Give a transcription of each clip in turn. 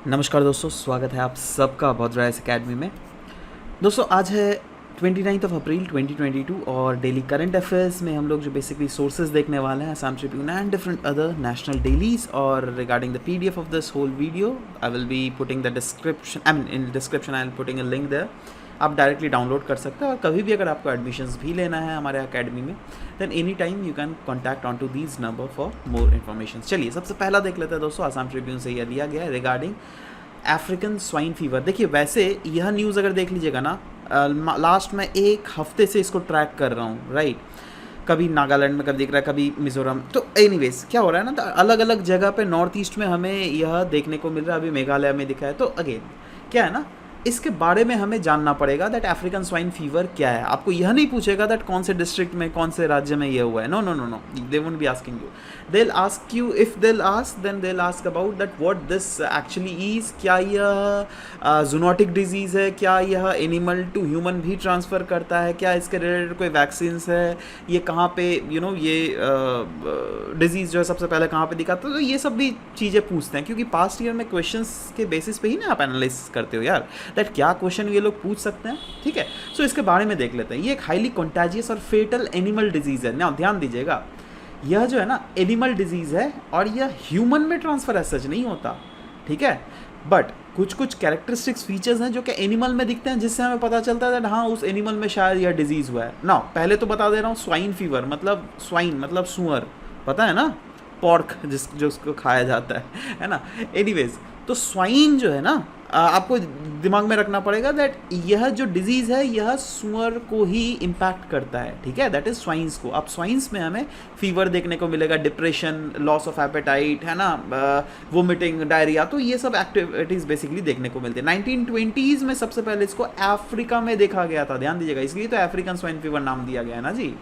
नमस्कार दोस्तों, स्वागत है आप सबका बॉदराइज एकेडमी में। दोस्तों आज है 29 अप्रैल 2022 और डेली करंट अफेयर्स में हम लोग जो बेसिकली सोर्सेज देखने वाले हैं Assam tribune and different other national dailies. और regarding the PDF of this whole video I will be putting the description, I mean in description I will putting a link there. आप directly download कर सकते हैं और कभी भी अगर आपको एडमिशन्स भी लेना है हमारे अकेडमी में then any time you can contact on to these number for more information. चलिए सबसे पहला देख लेते हैं दोस्तों, असम ट्रिब्यून से यह दिया गया है रिगार्डिंग अफ्रीकन स्वाइन फीवर। देखिए वैसे यह न्यूज़ अगर देख लीजिएगा ना, लास्ट में एक हफ्ते से इसको ट्रैक कर रहा हूँ, राइट। कभी नागालैंड में कभी दिख रहा है, कभी मिजोरम। तो एनीवेज क्या हो रहा है ना, तो अलग अलग जगह पे नॉर्थ ईस्ट में हमें यह देखने को मिल रहा है। अभी मेघालय में दिखा है। तो अगेन क्या है ना, इसके बारे में हमें जानना पड़ेगा दैट अफ्रीकन स्वाइन फीवर क्या है। आपको यह नहीं पूछेगा दैट कौन से डिस्ट्रिक्ट में, कौन से राज्य में यह हुआ है। No no no no, they won't be asking you. They ask you, if they ask then they ask about that what this actually is. क्या यह जूनोटिक डिजीज़ है, क्या यह एनिमल टू ह्यूमन भी ट्रांसफ़र करता है, क्या इसके रिलेटेड कोई वैक्सीन्स है, ये कहाँ पे ये डिजीज़ जो है सबसे पहले कहाँ पे दिखा। तो ये सब भी चीज़ें पूछते हैं क्योंकि पास्ट ईयर में क्वेश्चंस के बेसिस पे ही ना आप एनालिसिस करते हो यार, दैट क्या क्वेश्चन ये लोग पूछ सकते हैं। ठीक है, सो इसके बारे में देख लेते हैं। ये एक हाईली कंटेजियस और फेटल एनिमल डिजीज़ है ना, ध्यान दीजिएगा। यह जो है ना एनिमल डिजीज़ है और यह ह्यूमन में ट्रांसफ़र एज सच नहीं होता, ठीक है। बट कुछ कुछ कैरेक्टरिस्टिक्स फीचर्स हैं जो कि एनिमल में दिखते हैं, जिससे हमें पता चलता है हाँ उस एनिमल में शायद यह डिजीज़ हुआ है ना। पहले तो बता दे रहा हूँ, स्वाइन फीवर मतलब स्वाइन मतलब सुअर, पता है ना, पॉर्क जो उसको खाया जाता है ना। एनीवेज तो स्वाइन जो है ना, आपको दिमाग में रखना पड़ेगा दैट यह जो डिजीज़ है यह सुअर को ही इम्पैक्ट करता है, ठीक है। दैट इज़ स्वाइन्स को। अब स्वाइन्स में हमें फीवर देखने को मिलेगा, डिप्रेशन, लॉस ऑफ एपेटाइट, है ना, वोमिटिंग, डायरिया। तो ये सब एक्टिविटीज़ बेसिकली देखने को मिलती है। 1920s में सबसे पहले इसको अफ्रीका में देखा गया था, ध्यान दीजिएगा, इसलिए तो अफ्रीकन स्वाइन फीवर नाम दिया गया है ना जी,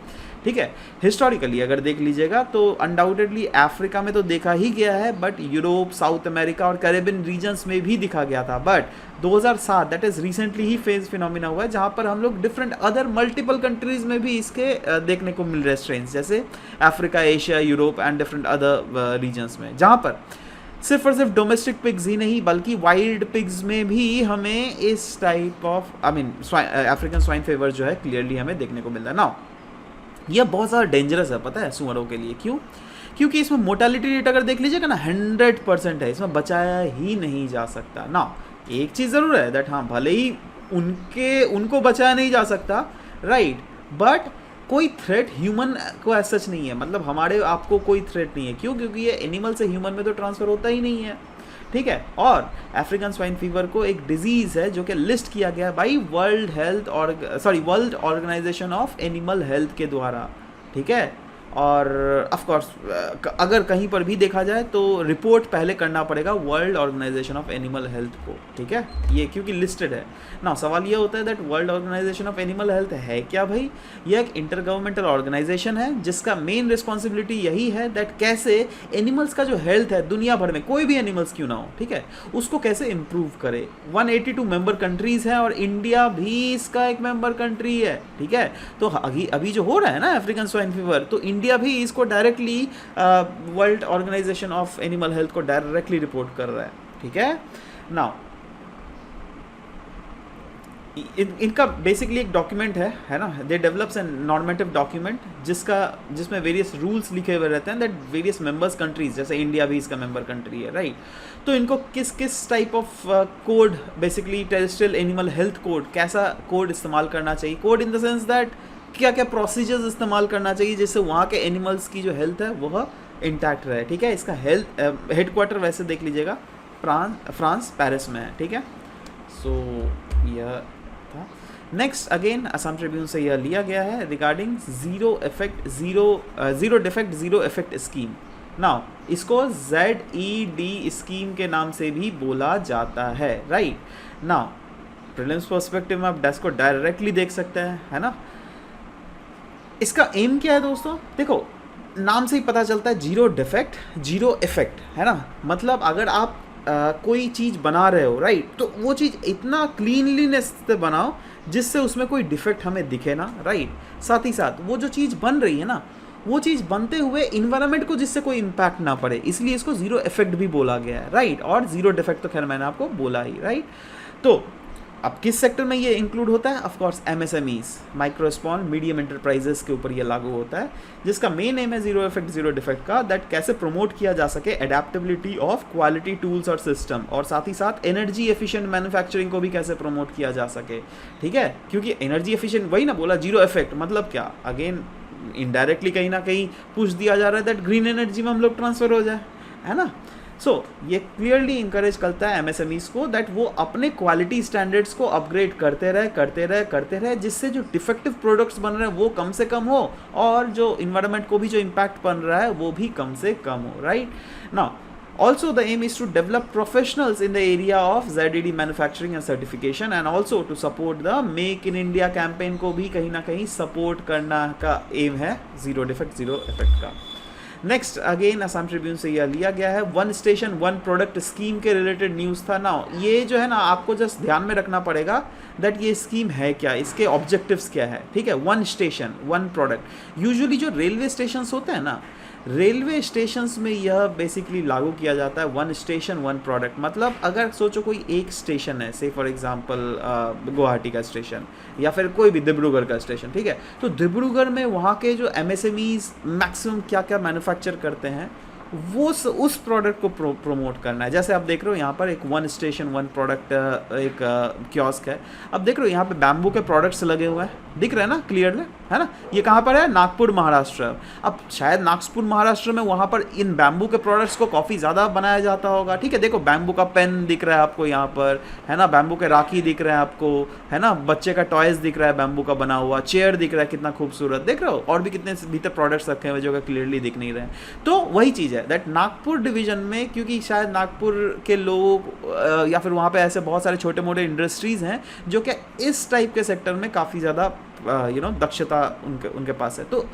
ठीक है। हिस्टोरिकली अगर देख लीजिएगा तो अनडाउटेडली अफ्रीका में तो देखा ही गया है, बट यूरोप, साउथ अमेरिका और कैरेबियन रीजन्स में भी दिखा गया था। But 2007 that is recently he phase phenomena हुआ है, जहाँ पर हम लोग डिफरेंट अदर मल्टीपल कंट्रीज में भी इसके देखने को मिल रहे स्ट्रेन्स, जैसे Africa, Asia, Europe and different other regions में, जहाँ पर सिर्फ और सिर्फ डोमेस्टिक पिग्स ही नहीं बल्कि वाइल्ड पिग्स में भी हमें इस type of African swine fever जो है क्लियरली हमें देखने को मिल रहा है ना। यह बहुत ज़्यादा डेंजरस है, पता है, सुअरों के लिए। क्यों? क्योंकि इसमें मोर्टेलिटी रेट अगर देख लीजिएगा ना 100% है, इसमें बचाया ही नहीं जा सकता ना। एक चीज़ ज़रूर है दैट हाँ, भले ही उनको बचाया नहीं जा सकता, राइट, बट कोई थ्रेट ह्यूमन को एज सच नहीं है। मतलब हमारे आपको कोई थ्रेट नहीं है। क्यों? क्योंकि ये एनिमल से ह्यूमन में तो ट्रांसफ़र होता ही नहीं है, ठीक है। और अफ्रीकन स्वाइन फीवर को एक डिजीज़ है जो कि लिस्ट किया गया by world organisation of animal health के द्वारा, ठीक है। और ऑफ कोर्स अगर कहीं पर भी देखा जाए तो रिपोर्ट पहले करना पड़ेगा world organisation of animal health को, ठीक है, ये क्योंकि लिस्टेड है ना। सवाल ये होता है that world organisation of animal health है क्या भाई? यह एक इंटरगवर्नमेंटल ऑर्गेनाइजेशन है जिसका मेन रिस्पॉन्सिबिलिटी यही है दैट कैसे एनिमल्स का जो हेल्थ है दुनिया भर में, कोई भी एनिमल्स क्यों ना हो, ठीक है, उसको कैसे इम्प्रूव करे। 182 मेंबर कंट्रीज़ हैं और इंडिया भी इसका एक मेंबर कंट्री है, ठीक है। तो अभी जो हो रहा है ना अफ्रीकन स्वाइन फीवर, तो इंडिया भी इसको directly world organisation of animal health को डायरेक्टली रिपोर्ट कर रहा है, ठीक है। नाउ इनका बेसिकली एक डॉक्यूमेंट है ना, दे डेवलप्स एन नॉर्मेटिव डॉक्यूमेंट जिसमें वेरियस रूल्स लिखे हुए रहते हैं दैट वेरियस मेंबर्स कंट्रीज, जैसे इंडिया भी इसका मेंबर कंट्री है, राइट। तो इनको किस किस type of code, basically terrestrial animal health code, कैसा कोड इस्तेमाल करना चाहिए। Code in the sense that क्या क्या प्रोसीजर्स इस्तेमाल करना चाहिए जिससे वहाँ के एनिमल्स की जो हेल्थ है वह इंटैक्ट रहे, ठीक है। इसका हेल्थ हेडक्वार्टर वैसे देख लीजिएगा फ्रांस पेरिस में है, ठीक है। सो यह था। नेक्स्ट अगेन असम ट्रिब्यून से यह लिया गया है regarding zero defect zero effect scheme. Now इसको ZED स्कीम के नाम से भी बोला जाता है, राइट। नाउ प्रीलिम्स पर्सपेक्टिव में आप डेस्क को डायरेक्टली देख सकते हैं, है ना। इसका एम क्या है दोस्तों? देखो नाम से ही पता चलता है, जीरो डिफेक्ट जीरो इफेक्ट, है ना। मतलब अगर आप कोई चीज़ बना रहे हो, राइट, तो वो चीज़ इतना क्लीनलीनेस से बनाओ जिससे उसमें कोई डिफेक्ट हमें दिखे ना, राइट। साथ ही साथ वो जो चीज़ बन रही है ना वो चीज़ बनते हुए इन्वायरमेंट को जिससे कोई इम्पैक्ट ना पड़े, इसलिए इसको जीरो इफेक्ट भी बोला गया है, राइट। और जीरो डिफेक्ट तो खैर मैंने आपको बोला ही, राइट। तो अब किस सेक्टर में ये इंक्लूड होता है? Of course MSMEs, micro small medium enterprises के ऊपर ये लागू होता है, जिसका मेन एम है जीरो इफेक्ट जीरो डिफेक्ट का, दैट कैसे प्रमोट किया जा सके एडेप्टेबिलिटी ऑफ क्वालिटी टूल्स और सिस्टम, और साथ ही साथ एनर्जी एफिशिएंट मैन्युफैक्चरिंग को भी कैसे प्रमोट किया जा सके, ठीक है। क्योंकि एनर्जी एफिशिएंट, वही ना बोला जीरो इफेक्ट मतलब क्या, अगेन इनडायरेक्टली कहीं ना कहीं पुश दिया जा रहा है दैट ग्रीन एनर्जी में हम लोग ट्रांसफर हो जाए, है ना। सो ये क्लियरली इंकरेज करता है एमएसएमईज को दैट वो अपने क्वालिटी स्टैंडर्ड्स को अपग्रेड करते रहे, जिससे जो डिफेक्टिव प्रोडक्ट्स बन रहे हैं वो कम से कम हो, और जो इन्वायरमेंट को भी जो इम्पैक्ट बन रहा है वो भी कम से कम हो, right. Now also the aim is to develop professionals in the area of ZED manufacturing and certification, and also to support the Make in India campaign को भी कहीं ना कहीं सपोर्ट करना का एम है जीरो डिफेक्ट जीरो इफेक्ट का। Next again Assam Tribune से यह लिया गया है, one station one product scheme के रिलेटेड न्यूज़ था ना। ये जो है ना आपको जस्ट ध्यान में रखना पड़ेगा दैट ये स्कीम है क्या, इसके ऑब्जेक्टिव्स क्या है, ठीक है। One station one product, usually जो रेलवे स्टेशंस होते हैं ना, रेलवे स्टेशंस में यह बेसिकली लागू किया जाता है वन स्टेशन वन प्रोडक्ट। मतलब अगर सोचो कोई एक स्टेशन है, से फॉर एग्जांपल गुवाहाटी का स्टेशन या फिर कोई भी डिब्रूगढ़ का स्टेशन, ठीक है। तो डिब्रूगढ़ में वहाँ के जो एमएसएमईज मैक्सिमम क्या क्या मैन्युफैक्चर करते हैं वो उस प्रोडक्ट को प्रमोट करना है। जैसे आप देख रहे हो यहाँ पर एक वन स्टेशन वन प्रोडक्ट एक कियोस्क है। अब देख रहे हो यहाँ पे बैम्बू के प्रोडक्ट्स लगे हुए हैं, दिख रहे हैं ना क्लियरली, है ना। ये कहाँ पर है? नागपुर महाराष्ट्र। अब शायद नागपुर महाराष्ट्र में वहाँ पर इन बैम्बू के प्रोडक्ट्स को काफ़ी ज़्यादा बनाया जाता होगा, ठीक है। देखो बैम्बू का पेन दिख रहा है आपको यहाँ पर, है ना, बैम्बू के राखी दिख रहे हैं आपको, है ना, बच्चे का टॉयज दिख रहा है बैम्बू का बना हुआ, चेयर दिख रहा है कितना खूबसूरत, देख रहे हो, और भी कितने भीतर प्रोडक्ट्स रखे हुए जो कि क्लियरली दिख नहीं रहे हैं। तो वही चीज़ है दैट नागपुर डिवीजन में, क्योंकि शायद नागपुर के लोग या फिर वहाँ पे ऐसे बहुत सारे छोटे मोटे इंडस्ट्रीज़ हैं जो कि इस टाइप के सेक्टर में काफ़ी ज़्यादा दक्षता उनके पास है। तो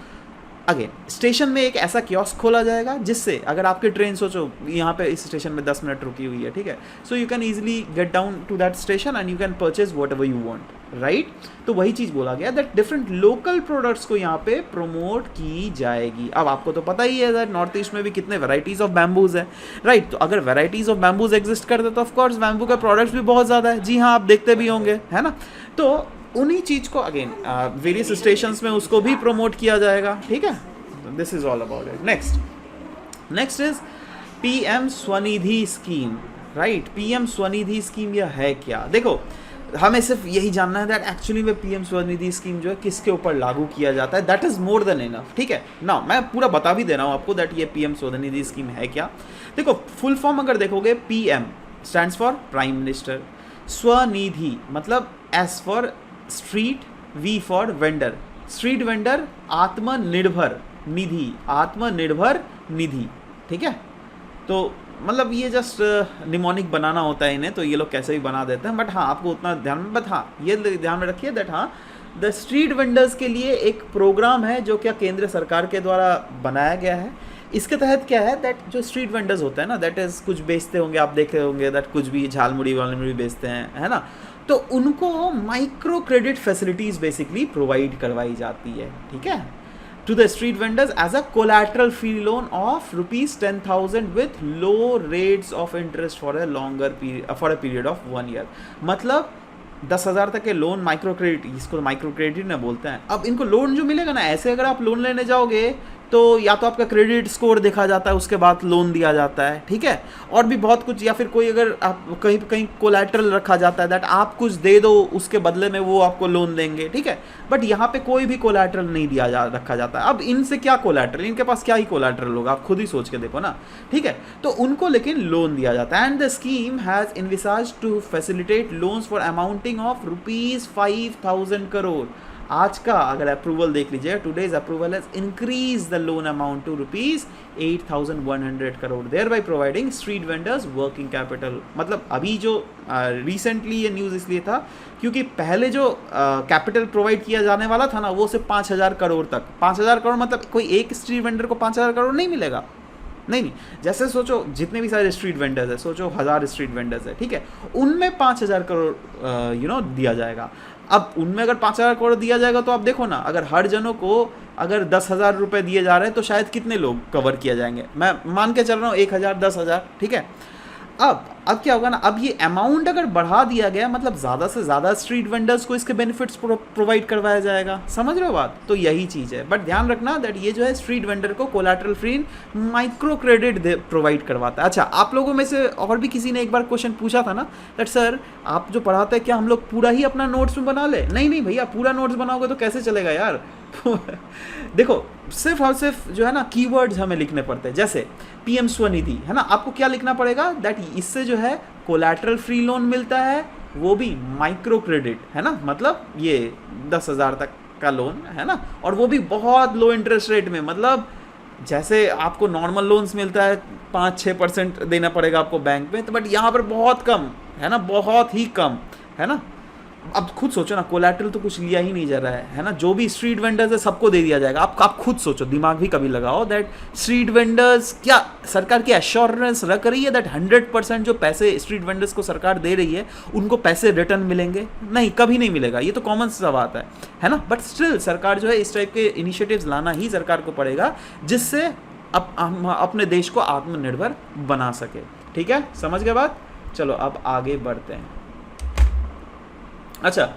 अगेन स्टेशन में एक ऐसा कियोस्क खोला जाएगा जिससे अगर आपकी ट्रेन सोचो यहाँ पे इस स्टेशन में 10 मिनट रुकी हुई है, ठीक है, so you can easily get down to that station and you can purchase whatever you want, right. तो वही चीज़ बोला गया दैट डिफरेंट लोकल प्रोडक्ट्स को यहाँ पे प्रमोट की जाएगी। अब आपको तो पता ही है दैट नॉर्थ ईस्ट में भी कितने वेराइटीज़ ऑफ बैम्बूज है, राइट। तो अगर वेराइटीज़ ऑफ बैम्बूज एग्जिस्ट करते तो ऑफकोर्स बैम्बू के प्रोडक्ट्स भी बहुत ज़्यादा है, जी हाँ, आप देखते भी होंगे, है ना। तो उन्हीं चीज़ को अगेन वेरियस स्टेशंस में उसको भी प्रमोट किया जाएगा, ठीक है। This is all about it. Next is PM Svanidhi scheme, right. PM Svanidhi scheme यह है क्या? देखो हमें सिर्फ यही जानना है दैट एक्चुअली में पीएम स्वनिधि स्कीम जो है किसके ऊपर लागू किया जाता है, that is more than enough, ठीक है ना। मैं पूरा बता भी दे रहा हूँ आपको दैट ये पीएम स्वनिधि स्कीम है क्या। देखो फुल फॉर्म अगर देखोगे, PM stands for prime minister, Svanidhi मतलब S for street, V for vendor, street vendor, आत्मनिर्भर निधि, आत्मनिर्भर निधि, ठीक है। तो मतलब ये जस्ट निमोनिक बनाना होता है इन्हें, तो ये लोग कैसे भी बना देते हैं, बट हाँ आपको उतना ध्यान में, बट हाँ ये ध्यान में रखिए दैट हाँ द स्ट्रीट वेंडर्स के लिए एक प्रोग्राम है जो क्या केंद्र सरकार के द्वारा बनाया गया है। इसके तहत क्या है दैट जो स्ट्रीट वेंडर्स होते हैं ना, दैट इज़ कुछ बेचते होंगे, आप देखे होंगे दैट कुछ भी झालमुड़ी वालमुड़ी बेचते हैं, है ना। तो उनको micro credit facilities basically provide करवाई जाती है, ठीक है, to the street vendors as a collateral free loan of rupees 10,000 with low rates of interest for a longer period, for a period of 1 year। मतलब 10,000 तक के लोन माइक्रो क्रेडिट, इसको micro credit ना बोलते हैं। अब इनको लोन जो मिलेगा ना, ऐसे अगर आप लोन लेने जाओगे तो या तो आपका क्रेडिट स्कोर देखा जाता है, उसके बाद लोन दिया जाता है, ठीक है, और भी बहुत कुछ, या फिर कोई अगर आप कहीं कोलैटरल रखा जाता है दैट आप कुछ दे दो उसके बदले में वो आपको लोन देंगे, ठीक है। बट यहाँ पे कोई भी कोलैटरल नहीं रखा जाता है। अब इनसे क्या कोलैटरल, इनके पास क्या ही कोलैटरल होगा, आप खुद ही सोच के देखो ना, ठीक है। तो उनको लेकिन लोन दिया जाता है and the scheme has envisaged to facilitate loans for amounting of rupees 5,000 crore. आज का अगर अप्रूवल देख लीजिए, today's approval has increase the loan amount to rupees 8,100 crore, thereby providing street vendors working capital. मतलब अभी जो रिसेंटली ये न्यूज़ इसलिए था क्योंकि पहले जो कैपिटल प्रोवाइड किया जाने वाला था ना, वो सिर्फ 5,000 करोड़ तक। 5,000 करोड़ मतलब कोई एक स्ट्रीट वेंडर को 5,000 करोड़ नहीं मिलेगा, नहीं। जैसे सोचो जितने भी सारे स्ट्रीट वेंडर्स है, सोचो 1,000 स्ट्रीट वेंडर्स है, ठीक है, उनमें 5,000 करोड़ दिया जाएगा। अब उनमें अगर 5,000 करोड़ दिया जाएगा तो आप देखो ना, अगर हर जनों को अगर 10,000 रुपये दिए जा रहे हैं तो शायद कितने लोग कवर किया जाएंगे, मैं मान के चल रहा हूँ 1,000 10,000, ठीक है। अब क्या होगा ना, अब ये अमाउंट अगर बढ़ा दिया गया मतलब ज़्यादा से ज़्यादा स्ट्रीट वेंडर्स को इसके बेनिफिट्स प्रोवाइड करवाया जाएगा, समझ रहे हो बात। तो यही चीज़ है, बट ध्यान रखना दैट ये जो है स्ट्रीट वेंडर को collateral free micro credit provide करवाता है। अच्छा, आप लोगों में से और भी किसी ने एक बार क्वेश्चन पूछा था ना दैट सर आप जो पढ़ाते हैं क्या हम लोग पूरा ही अपना नोट्स में बना ले। नहीं भैया, पूरा नोट्स बनाओगे तो कैसे चलेगा यार। देखो सिर्फ और सिर्फ जो है ना कीवर्ड्स हमें लिखने पड़ते हैं, जैसे पीएम स्वनिधि है ना, आपको क्या लिखना पड़ेगा दैट इससे जो है कोलैटरल फ्री लोन मिलता है, वो भी माइक्रो क्रेडिट है ना, मतलब ये 10,000 तक का लोन है ना, और वो भी बहुत लो इंटरेस्ट रेट में। मतलब जैसे आपको नॉर्मल लोन्स मिलता है 5-6% देना पड़ेगा आपको बैंक में, तो बट यहाँ पर बहुत कम है ना, बहुत ही कम है ना। अब खुद सोचो ना, कोलैटरल तो कुछ लिया ही नहीं जा रहा है ना, जो भी स्ट्रीट वेंडर्स है सबको दे दिया जाएगा। आप खुद सोचो, दिमाग भी कभी लगाओ दैट स्ट्रीट वेंडर्स, क्या सरकार की एश्योरेंस रख रही है दैट 100% जो पैसे स्ट्रीट वेंडर्स को सरकार दे रही है उनको पैसे रिटर्न मिलेंगे? नहीं, कभी नहीं मिलेगा, ये तो कॉमन सा बात है ना। बट स्टिल सरकार जो है इस टाइप के इनिशिएटिव्स लाना ही सरकार को पड़ेगा, जिससे अब हम अपने देश को आत्मनिर्भर बना सके। ठीक है, समझ गए बात। चलो अब आगे बढ़ते हैं। अच्छा,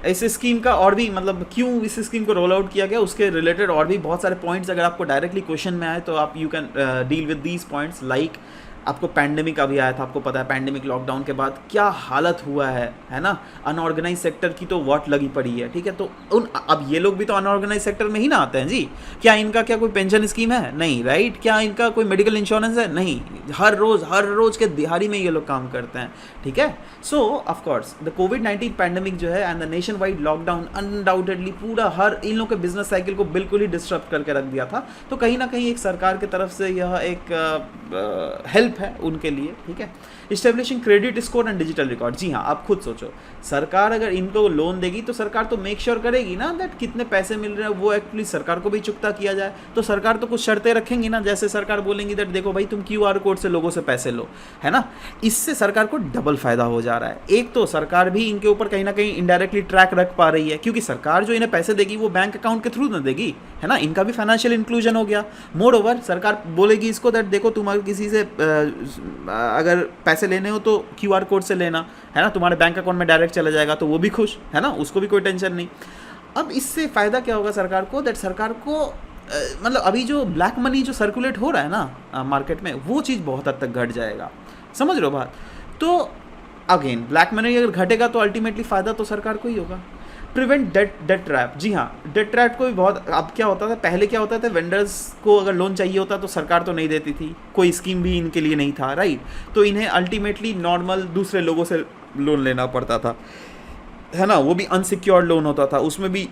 इस स्कीम का और भी मतलब क्यों इस स्कीम को रोल आउट किया गया उसके रिलेटेड और भी बहुत सारे पॉइंट्स अगर आपको डायरेक्टली क्वेश्चन में आए तो आप you can deal with these points. Like आपको पैंडेमिक अभी आया था, आपको पता है पैंडेमिक लॉकडाउन के बाद क्या हालत हुआ है ना। अनऑर्गेनाइज सेक्टर की तो वाट लगी पड़ी है, ठीक है। तो अब ये लोग भी तो अनऑर्गेनाइज सेक्टर में ही ना आते हैं जी। क्या इनका क्या कोई पेंशन स्कीम है? नहीं, राइट। क्या इनका कोई मेडिकल इंश्योरेंस है? नहीं। हर रोज के दिहाड़ी में ये लोग काम करते हैं, ठीक है। सो of course the covid pandemic जो है and the nation wide lockdown undoubtedly पूरा हर इन लोग के बिजनेस साइकिल को बिल्कुल ही डिस्टर्ब करके रख दिया था। तो कहीं ना कहीं एक सरकार की तरफ से यह एक हेल्प है उनके लिए, ठीक है। Establishing credit score and digital record. जी हाँ, आप खुद सोचो, सरकार अगर इनको लोन देगी तो सरकार तो मेक श्योर करेगी ना दैट कितने पैसे मिल रहे हैं वो एक्चुअली सरकार को भी चुकता किया जाए। तो सरकार तो कुछ शर्तें रखेंगी ना, जैसे सरकार बोलेंगी दैट देखो भाई तुम QR कोड से लोगों से पैसे लो, है ना। इससे सरकार को डबल फायदा हो जा रहा है। एक तो सरकार भी इनके ऊपर कहीं ना कहीं इनडायरेक्टली ट्रैक रख पा रही है, क्योंकि सरकार जो इन्हें पैसे देगी वो बैंक अकाउंट के थ्रू न देगी, है ना। इनका भी फाइनेंशियल इंक्लूजन हो गया। मोर ओवर सरकार बोलेगी इसको दैट देखो तुम अगर किसी से अगर पैसे लेने हो तो QR कोड से लेना, है ना, तुम्हारे बैंक अकाउंट में डायरेक्ट चला जाएगा, तो वो भी खुश, है ना, उसको भी कोई टेंशन नहीं। अब इससे फ़ायदा क्या होगा सरकार को दैट सरकार को मतलब अभी जो ब्लैक मनी जो सर्कुलेट हो रहा है ना मार्केट में, वो चीज़ बहुत हद तक घट जाएगा, समझ रहे हो बात। तो अगेन ब्लैक मनी अगर घटेगा तो अल्टीमेटली फ़ायदा तो सरकार को ही होगा। Prevent debt trap. जी हाँ, डेट ट्रैप को भी बहुत, अब क्या होता था पहले, क्या होता था वेंडर्स को अगर लोन चाहिए होता तो सरकार तो नहीं देती थी, कोई स्कीम भी इनके लिए नहीं था, राइट। तो इन्हें अल्टीमेटली नॉर्मल दूसरे लोगों से लोन लेना पड़ता था, है ना। वो भी अनसिक्योर्ड लोन होता था, उसमें भी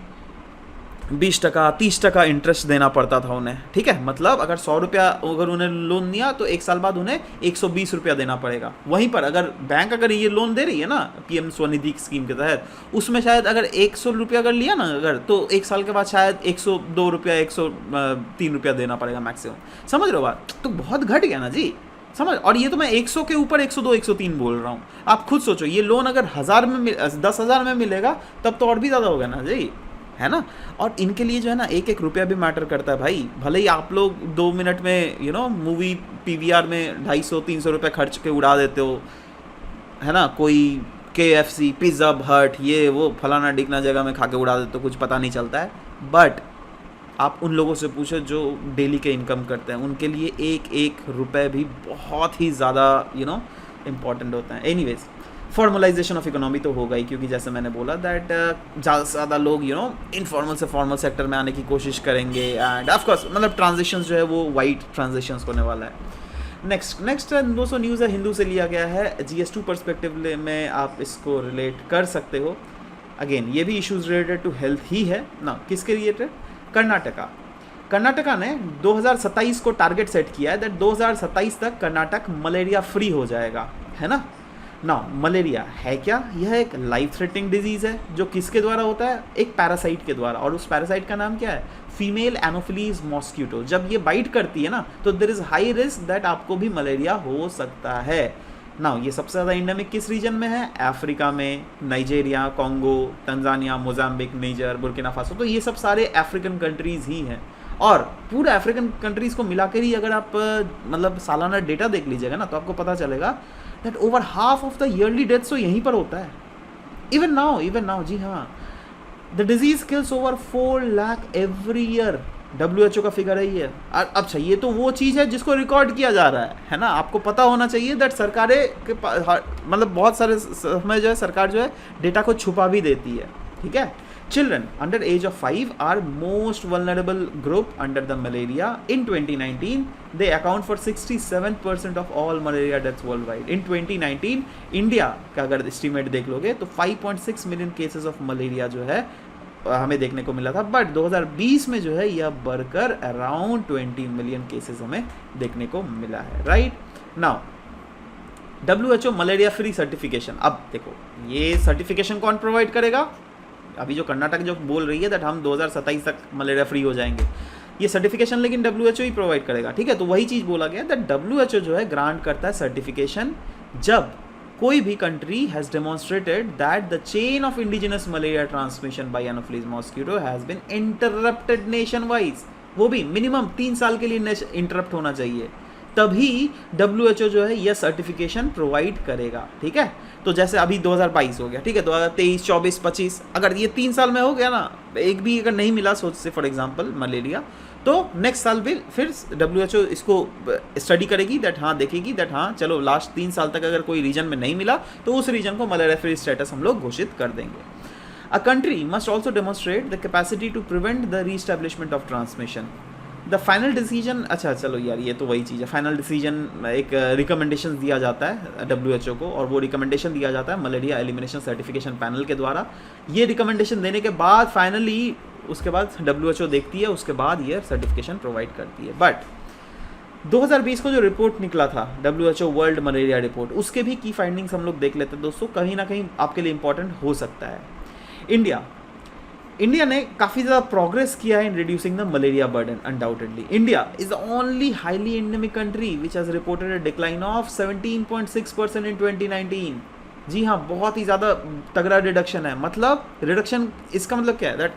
20% 30% इंटरेस्ट देना पड़ता था उन्हें, ठीक है। मतलब अगर 100 रुपया अगर उन्हें लोन दिया तो 1 साल बाद उन्हें 120 रुपया देना पड़ेगा। वहीं पर अगर बैंक अगर ये लोन दे रही है ना PM स्वनिधि स्कीम के तहत, उसमें शायद अगर 100 रुपया अगर लिया ना अगर, तो 1 साल के बाद शायद 102 रुपया 103 रुपया देना पड़ेगा मैक्सिमम, समझ रहे हो बात। तो बहुत घट गया ना जी, समझ। और ये तो मैं 100 के ऊपर 102 103 बोल रहा हूँ। आप खुद सोचो, ये लोन अगर 10,000 में मिलेगा तब तो और भी ज़्यादा होगा ना जी, है ना। और इनके लिए जो है ना एक एक रुपया भी मैटर करता है भाई। भले ही आप लोग 2 मिनट में मूवी PVR में 250-300 रुपये खर्च के उड़ा देते हो, है ना। कोई KFC पिज़्ज़ा हट ये वो फलाना डिकना जगह में खा के उड़ा देते हो, कुछ पता नहीं चलता है। बट आप उन लोगों से पूछो जो डेली के इनकम करते हैं, उनके लिए एक एक रुपये भी बहुत ही ज़्यादा इम्पॉर्टेंट होता है। एनीवेज, फॉर्मलाइजेशन ऑफ इकोनॉमी तो होगा ही, क्योंकि जैसे मैंने बोला दैट ज़्यादा से ज़्यादा लोग इनफॉर्मल से फॉर्मल सेक्टर में आने की कोशिश करेंगे। एंड ऑफ कोर्स मतलब ट्रांजिशंस जो है वो वाइड ट्रांजिशंस होने वाला है। नेक्स्ट 200 न्यूज़ है, हिंदू से लिया गया है। GS2 पर्सपेक्टिव में आप इसको रिलेट कर सकते हो। अगेन ये भी इश्यूज़ रिलेटेड टू हेल्थ ही है ना। किसके रिलेटेड? कर्नाटका ने 2027 को टारगेट सेट किया है दैट 2027 तक कर्नाटक मलेरिया फ्री हो जाएगा, है ना। ना मलेरिया है क्या? यह एक लाइफ थ्रेटनिंग डिजीज़ है जो किसके द्वारा होता है? एक पैरासाइट के द्वारा। और उस पैरासाइट का नाम क्या है? Female anopheles mosquito. जब ये बाइट करती है ना तो there is high risk that आपको भी मलेरिया हो सकता है, ना ये सबसे ज़्यादा एंडेमिक किस रीजन में है? अफ्रीका में, नाइजीरिया, कॉन्गो, तंजानिया, मोजाम्बिक, निजर, बुर्किना फासो, तो ये सब सारे अफ्रीकन कंट्रीज़ ही हैं। और पूरे अफ्रीकन कंट्रीज़ को मिलाकर ही अगर आप मतलब सालाना डेटा देख लीजिएगा ना, तो आपको पता चलेगा that over half of the yearly deaths तो यहीं पर होता है। इवन नाउ जी हाँ, the disease kills over 4 lakh every year. WHO का फिगर है ये। अच्छा, ये तो वो चीज़ है जिसको रिकॉर्ड किया जा रहा है ना। आपको पता होना चाहिए दैट सरकारें के मतलब बहुत सारे समय जो है सरकार जो है डेटा को छुपा भी देती है, ठीक है। Children under age of 5 are most vulnerable group under the malaria. In 2019 they account for 67% of all malaria deaths worldwide. In 2019 India का अगर एस्टिमेट देख लोगे तो 5.6 मिलियन केसेस ऑफ मलेरिया जो है हमें देखने को मिला था, बट 2020 में जो है यह बढ़कर अराउंड 20 मिलियन केसेस हमें देखने को मिला है, right. Now WHO malaria free certification. अब देखो ये सर्टिफिकेशन कौन प्रोवाइड करेगा? अभी जो कर्नाटक जो बोल रही है दैट हम 2027 तक मलेरिया फ्री हो जाएंगे, ये सर्टिफिकेशन लेकिन WHO ही प्रोवाइड करेगा, ठीक है। तो वही चीज़ बोला गया दैट WHO जो है ग्रांट करता है सर्टिफिकेशन जब कोई भी country has demonstrated that the chain of indigenous malaria transmission by anopheles mosquito has been interrupted nation wise. वो भी मिनिमम 3 साल के लिए इंटरप्ट होना चाहिए, तभी WHO जो है यह सर्टिफिकेशन प्रोवाइड करेगा, ठीक है। तो जैसे अभी 2022 हो गया, ठीक है, 2023, 24, 25, अगर ये 3 साल में हो गया ना, एक भी अगर नहीं मिला सोच से फॉर एग्जांपल मलेरिया, तो नेक्स्ट साल भी फिर WHO इसको स्टडी करेगी दैट हाँ, देखेगी दैट हाँ चलो लास्ट 3 साल तक अगर कोई रीजन में नहीं मिला तो उस रीजन को मलेरिया फ्री स्टेटस हम लोग घोषित कर देंगे। A country must also demonstrate the capacity to prevent the reestablishment of transmission. The final decision, अच्छा चलो यार ये तो वही चीज़ है, फाइनल डिसीजन एक रिकमेंडेशन दिया जाता है WHO को, और वो रिकमेंडेशन दिया जाता है मलेरिया एलिमिनेशन सर्टिफिकेशन पैनल के द्वारा। ये रिकमेंडेशन देने के बाद फाइनली उसके बाद WHO देखती है, उसके बाद ये सर्टिफिकेशन प्रोवाइड करती है। बट 2020 को जो रिपोर्ट निकला था WHO वर्ल्ड मलेरिया रिपोर्ट, उसके भी की फाइंडिंग्स हम लोग देख लेते हैं दोस्तों, कहीं ना कहीं आपके लिए इंपॉर्टेंट हो सकता है। इंडिया ने काफ़ी ज़्यादा प्रोग्रेस किया है in reducing the malaria burden undoubtedly. India is the only highly endemic country which has reported a decline of 17.6% इन 2019। जी हाँ, बहुत ही ज़्यादा तगड़ा रिडक्शन है। मतलब रिडक्शन इसका मतलब क्या है दैट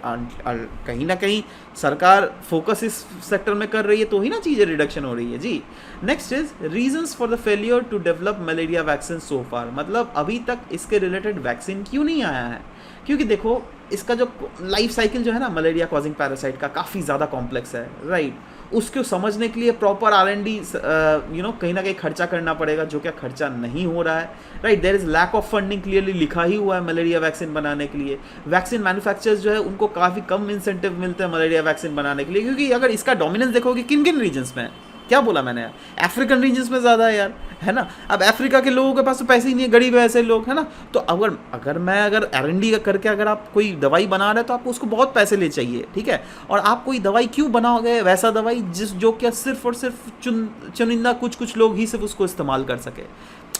कहीं ना कहीं सरकार फोकस इस सेक्टर में कर रही है तो ही ना चीज़ें रिडक्शन हो रही है जी। Next is reasons for the failure to develop malaria vaccine so far. मतलब अभी तक इसके रिलेटेड वैक्सीन क्यों नहीं आया है? क्योंकि देखो इसका जो लाइफ साइकिल जो है ना मलेरिया कॉजिंग पैरासाइट का काफ़ी ज़्यादा कॉम्प्लेक्स है, राइट। उसको समझने के लिए प्रॉपर R&D कहीं ना कहीं खर्चा करना पड़ेगा, जो क्या खर्चा नहीं हो रहा है, right. There is lack of funding, clearly लिखा ही हुआ है मलेरिया वैक्सीन बनाने के लिए। वैक्सीन मैन्युफैक्चरर्स जो है उनको काफ़ी कम इंसेंटिव मिलते हैं मलेरिया वैक्सीन बनाने के लिए, क्योंकि अगर इसका डोमिनेंस देखोगे किन किन रीजन्स में है, क्या बोला मैंने यार, अफ्रीकन रीजन्स में ज़्यादा है यार, है ना। अब अफ्रीका के लोगों के पास तो पैसे ही नहीं है, गरीब है ऐसे लोग, है ना। तो अगर मैं R&D करके अगर आप कोई दवाई बना रहे हैं तो आपको उसको बहुत पैसे ले चाहिए, ठीक है। और आप कोई दवाई क्यों बनाओगे वैसा दवाई जो क्या सिर्फ और सिर्फ चुनिंदा कुछ लोग ही सिर्फ उसको इस्तेमाल कर सके?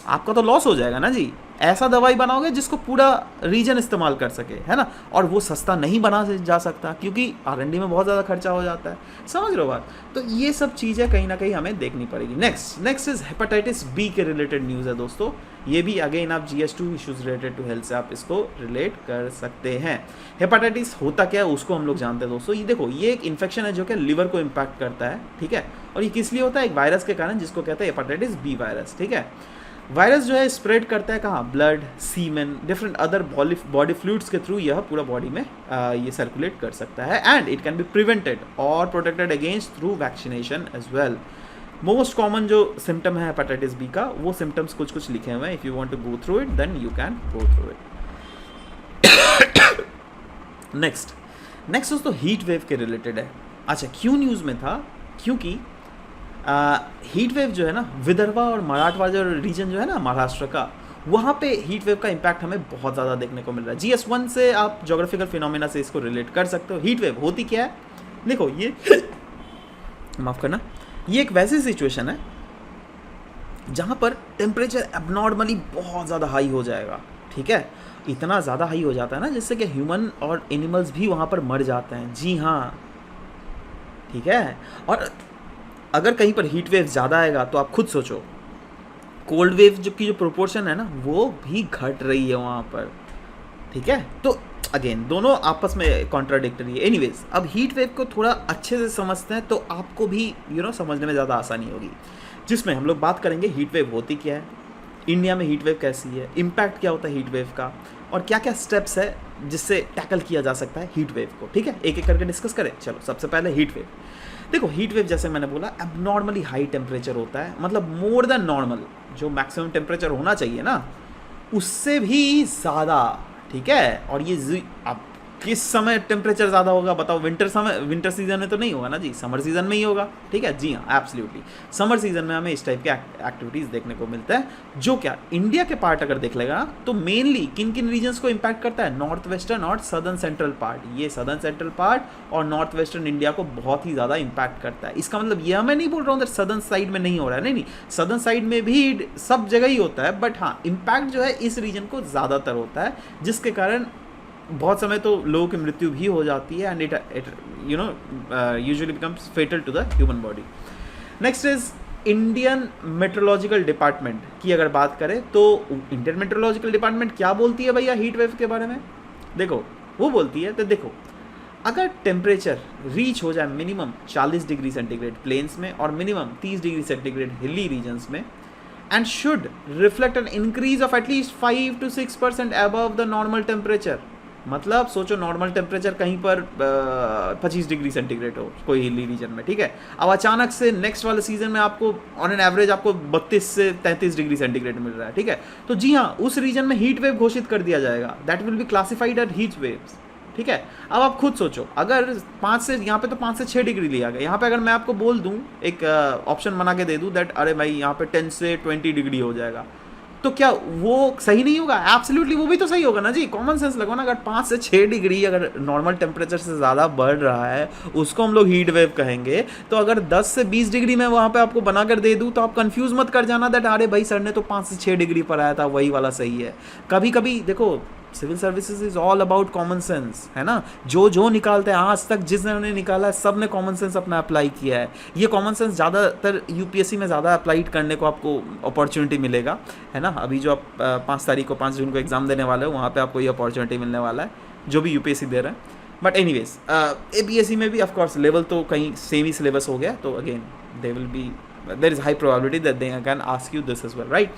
आपका तो लॉस हो जाएगा ना जी। ऐसा दवाई बनाओगे जिसको पूरा रीजन इस्तेमाल कर सके, है ना। और वो सस्ता नहीं बना जा सकता क्योंकि R&D में बहुत ज़्यादा खर्चा हो जाता है, समझ रहे हो बात। तो ये सब चीज़ें कहीं ना कहीं हमें देखनी पड़ेगी। नेक्स्ट इज हेपेटाइटिस बी के रिलेटेड न्यूज़ है दोस्तों। ये भी अगेन आप GS2 issues related to health से आप इसको रिलेट कर सकते हैं। हेपेटाइटिस होता क्या है उसको हम लोग जानते हैं दोस्तों। ये देखो ये एक इन्फेक्शन है जो कि लिवर को इम्पैक्ट करता है, ठीक है। और ये किस लिए होता है? एक वायरस के कारण जिसको कहते हैं हेपेटाइटिस बी वायरस, ठीक है। वायरस जो है स्प्रेड करता है कहाँ? Blood, semen, different other body fluids के थ्रू यह पूरा बॉडी में ये सर्कुलेट कर सकता है। And it can be prevented और protected against through vaccination as well. Most common जो सिम्टम है हेपेटाइटिस बी का, वो सिम्टम्स कुछ लिखे हुए हैं। If you want to go through it then you can go through it. Next दोस्तों हीट वेव के रिलेटेड है। अच्छा, क्यों न्यूज़ में था? क्योंकि हीट वेव जो है ना विदर्भा और मराठवाड़ा जो रीजन जो है ना महाराष्ट्र का, वहाँ पे हीट वेव का इम्पैक्ट हमें बहुत ज़्यादा देखने को मिल रहा है। GS1 से आप जोग्राफिकल फिनोमेना से इसको रिलेट कर सकते हो। हीट वेव होती क्या है? देखो ये माफ़ करना, ये एक वैसी सिचुएशन है जहाँ पर टेम्परेचर एबनॉर्मली बहुत ज़्यादा हाई हो जाएगा, ठीक है। इतना ज़्यादा हाई हो जाता है ना जिससे कि ह्यूमन और एनिमल्स भी वहाँ पर मर जाते हैं। जी हाँ, ठीक है। और अगर कहीं पर हीट वेव ज़्यादा आएगा तो आप खुद सोचो कोल्ड वेव जो की जो प्रोपोर्शन है ना वो भी घट रही है वहाँ पर, ठीक है। तो अगेन दोनों आपस में कॉन्ट्राडिक्टरी है। एनीवेज अब हीट वेव को थोड़ा अच्छे से समझते हैं तो आपको भी समझने में ज़्यादा आसानी होगी, जिसमें हम लोग बात करेंगे हीट वेव होती क्या है, इंडिया में हीट वेव कैसी है, इम्पैक्ट क्या होता है हीट वेव का, और क्या क्या स्टेप्स है जिससे टैकल किया जा सकता है हीट वेव को, ठीक है। एक एक करके डिस्कस करें। चलो सबसे पहले हीट वेव। देखो हीट वेव जैसे मैंने बोला एबनॉर्मली हाई टेम्परेचर होता है, मतलब मोर देन नॉर्मल, जो मैक्सिमम टेम्परेचर होना चाहिए ना उससे भी ज़्यादा, ठीक है। और ये अब किस समय टेम्परेचर ज़्यादा होगा बताओ, विंटर सीजन में तो नहीं होगा ना जी, समर सीजन में ही होगा, ठीक है। जी हाँ एब्सोल्युटली, समर सीजन में हमें इस टाइप के एक्टिविटीज़ देखने को मिलता है, जो क्या इंडिया के पार्ट अगर देख लेगा तो मेनली किन किन रीजन्स को इम्पैक्ट करता है, नॉर्थ वेस्टर्न और सदर्न सेंट्रल पार्ट। ये सदर्न सेंट्रल पार्ट और नॉर्थ वेस्टर्न इंडिया को बहुत ही ज़्यादा इम्पैक्ट करता है। इसका मतलब यह मैं नहीं बोल रहा हूँ सदर्न साइड में नहीं हो रहा है, नहीं, सदर्न साइड में भी सब जगह ही होता है, बट हाँ इम्पैक्ट जो है इस रीजन को ज़्यादातर होता है, जिसके कारण बहुत समय तो लोगों की मृत्यु भी हो जाती है, and it usually becomes fatal to the human body. Next is Indian meteorological department की अगर बात करें तो इंडियन मेट्रोलॉजिकल डिपार्टमेंट क्या बोलती है भैया हीट वेव के बारे में। देखो वो बोलती है, तो देखो अगर टेम्परेचर रीच हो जाए मिनिमम 40 डिग्री सेंटीग्रेड प्लेन्स में और minimum 30 degree centigrade hilly regions में, and should reflect an increase of at least 5 to 6% above the normal temperature। मतलब सोचो नॉर्मल टेम्परेचर कहीं पर 25 डिग्री सेंटीग्रेड हो कोई हिली रीजन में, ठीक है। अब अचानक से नेक्स्ट वाले सीजन में आपको ऑन एन एवरेज आपको 32 से 33 डिग्री सेंटीग्रेड मिल रहा है, ठीक है। तो जी हाँ उस रीजन में हीट वेव घोषित कर दिया जाएगा, that will be classified at heat waves, ठीक है। अब आप खुद सोचो अगर 5 से यहाँ पे तो 5 से 6 डिग्री लिया गया, यहाँ पे अगर मैं आपको बोल दूँ एक ऑप्शन बना के दे दूँ दैट अरे भाई यहाँ पे 10 से 20 डिग्री हो जाएगा, तो क्या वो सही नहीं होगा? एब्सोल्युटली वो भी तो सही होगा ना जी, कॉमन सेंस लगो ना। अगर 5 से 6 डिग्री अगर नॉर्मल टेम्परेचर से ज़्यादा बढ़ रहा है उसको हम लोग हीट वेव कहेंगे, तो अगर 10 से 20 डिग्री में वहाँ पे आपको बनाकर दे दूँ तो आप कंफ्यूज मत कर जाना दैट अरे भाई सर ने तो 5 से 6 डिग्री पर आया था वही वाला सही है। कभी कभी देखो civil services is all about common sense, है ना। जो निकालते हैं आज तक जिसने निकाला है सब ने कॉमन सेंस अपना अप्लाई किया है। ये कॉमन सेंस ज़्यादातर यूपीएससी में ज़्यादा अप्लाइड करने को आपको अपॉर्चुनिटी मिलेगा, है ना। अभी जो आप 5 जून को एग्जाम देने वाले हो वहाँ पे आपको ये अपॉर्चुनिटी मिलने वाला है जो भी यूपीएससी दे रहा है। बट एनीवेज एपीएससी में भी ऑफकोर्स लेवल तो कहीं सेम ही सिलेबस हो गया, तो again there is high probability that they can ask you this as well, right.